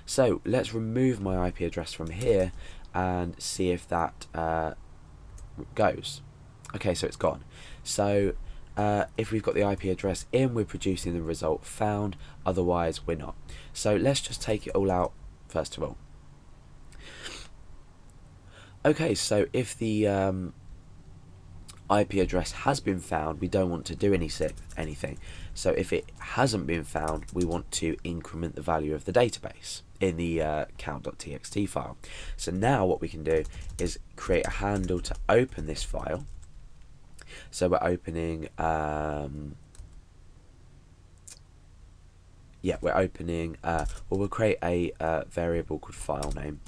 So let's remove my IP address from here and see if that goes. Okay, so it's gone. So if we've got the IP address in, we're producing the result found, otherwise we're not. So let's just take it all out first of all. Okay, so if the IP address has been found, we don't want to do anything. So if it hasn't been found, we want to increment the value of the database in the count.txt file. So now what we can do is create a handle to open this file. So we're opening we'll create a variable called file name,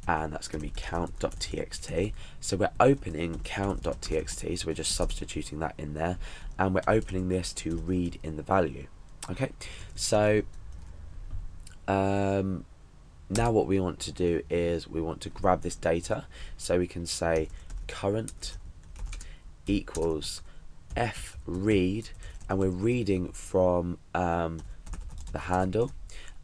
and that's going to be count.txt. So we're opening count.txt, so we're just substituting that in there, and we're opening this to read in the value. Okay, so now what we want to do is we want to grab this data, so we can say current equals f read, and we're reading from the handle,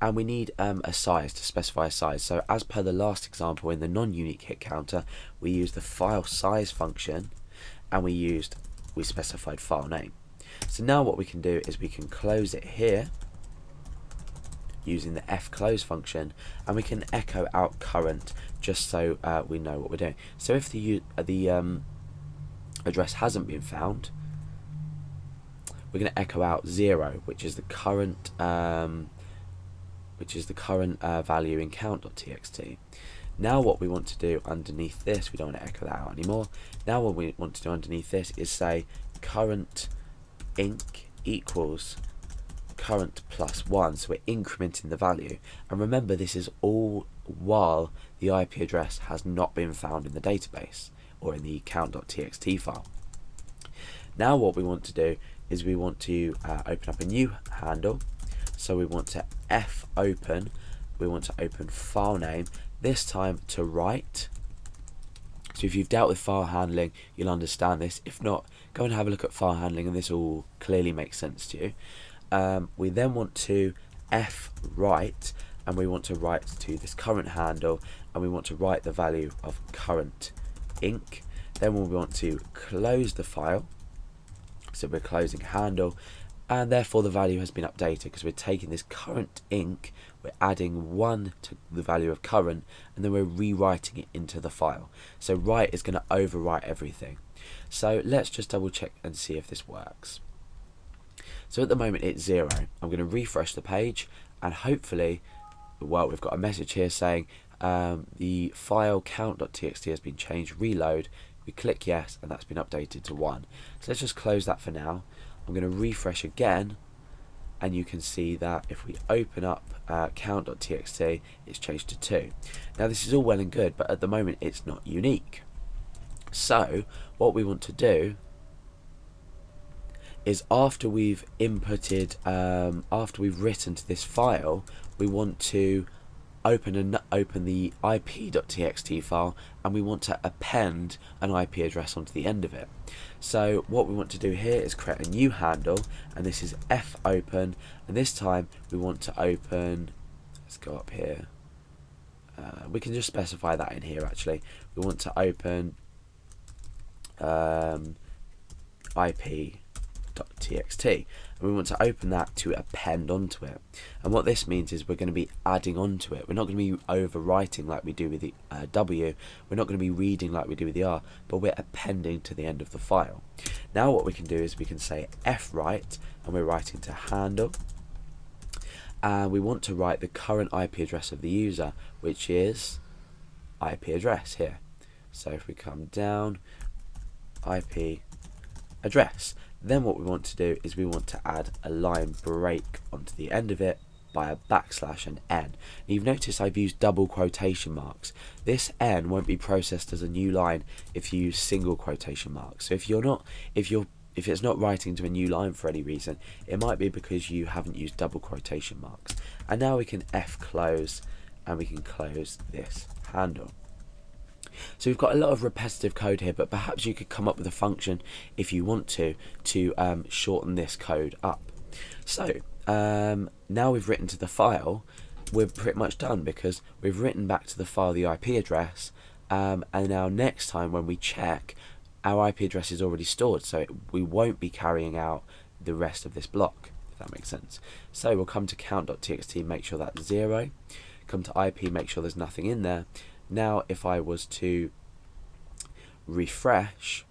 and we need a size, to specify a size. So as per the last example in the non-unique hit counter, we used the file size function, and we specified file name. So now what we can do is we can close it here using the fclose function, and we can echo out current just so we know what we're doing. So if the address hasn't been found, we're going to echo out 0, which is the current value in count.txt. Now what we want to do underneath this, we don't want to echo that out anymore. Now what we want to do underneath this is say current inc equals current plus 1, so we're incrementing the value. And remember, this is all while the IP address has not been found in the database or in the count.txt file. Now what we want to do is we want to open up a new handle. So we want to fopen, we want to open file name, this time to write. So if you've dealt with file handling, you'll understand this. If not, go and have a look at file handling, and this will clearly make sense to you. We then want to write, and we want to write to this current handle, and we want to write the value of current inc. Then we want to close the file, so we're closing handle, and therefore the value has been updated because we're taking this current inc, we're adding 1 to the value of current, and then we're rewriting it into the file. So write is going to overwrite everything. So let's just double check and see if this works. So at the moment it's 0. I'm going to refresh the page, and hopefully, well, we've got a message here saying the file count.txt has been changed, reload. We click yes, and that's been updated to 1. So let's just close that for now. I'm going to refresh again, and you can see that if we open up count.txt, it's changed to 2. Now this is all well and good, but at the moment it's not unique. So what we want to do is after we've inputted, after we've written to this file, we want to open the ip.txt file, and we want to append an IP address onto the end of it. So what we want to do here is create a new handle, and this is fopen, and this time we want to open, let's go up here, we can just specify that in here actually. We want to open ip.txt, and we want to open that to append onto it. And what this means is we're going to be adding onto it. We're not going to be overwriting like we do with the W. We're not going to be reading like we do with the R, but we're appending to the end of the file. Now what we can do is we can say fwrite, and we're writing to handle, and we want to write the current IP address of the user, which is IP address here. So if we come down, IP address, then what we want to do is we want to add a line break onto the end of it by a backslash and n. You've noticed I've used double quotation marks. This n won't be processed as a new line if you use single quotation marks. So if it's not writing to a new line for any reason, it might be because you haven't used double quotation marks. And now we can fclose, and we can close this handle. So we've got a lot of repetitive code here, but perhaps you could come up with a function if you want to shorten this code up. So now we've written to the file, we're pretty much done, because we've written back to the file the IP address, and now next time when we check, our IP address is already stored, so we won't be carrying out the rest of this block, if that makes sense. So we'll come to count.txt, make sure that's 0, come to IP, make sure there's nothing in there. Now if I was to refresh,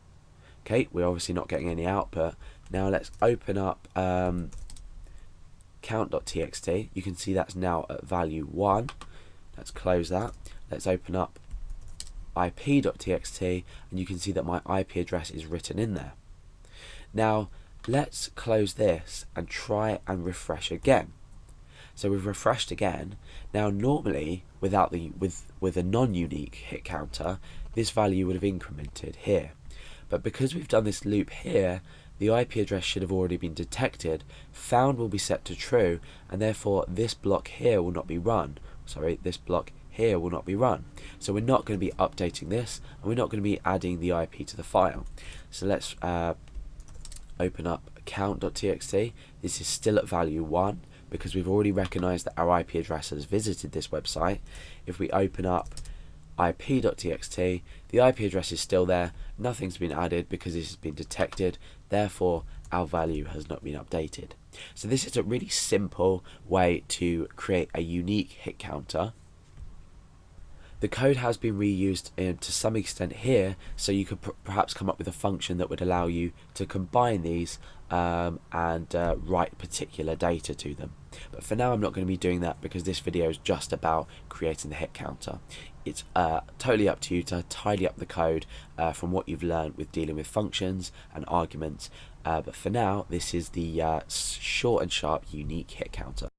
okay, we're obviously not getting any output. Now let's open up count.txt. You can see that's now at value 1. Let's close that. Let's open up ip.txt, and you can see that my IP address is written in there. Now let's close this and try and refresh again. So we've refreshed again. Now normally without the with a non-unique hit counter, this value would have incremented here, but because we've done this loop here, the IP address should have already been detected. Found will be set to true, and therefore this block here will not be run. Sorry, this block here will not be run. So we're not going to be updating this, and we're not going to be adding the IP to the file. So let's open up count.txt. This is still at value 1 because we've already recognized that our IP address has visited this website. If we open up ip.txt, the IP address is still there, nothing's been added because this has been detected, therefore our value has not been updated. So this is a really simple way to create a unique hit counter. The code has been reused to some extent here, so you could perhaps come up with a function that would allow you to combine these and write particular data to them. But for now I'm not going to be doing that because this video is just about creating the hit counter. It's totally up to you to tidy up the code from what you've learned with dealing with functions and arguments, but for now this is the short and sharp unique hit counter.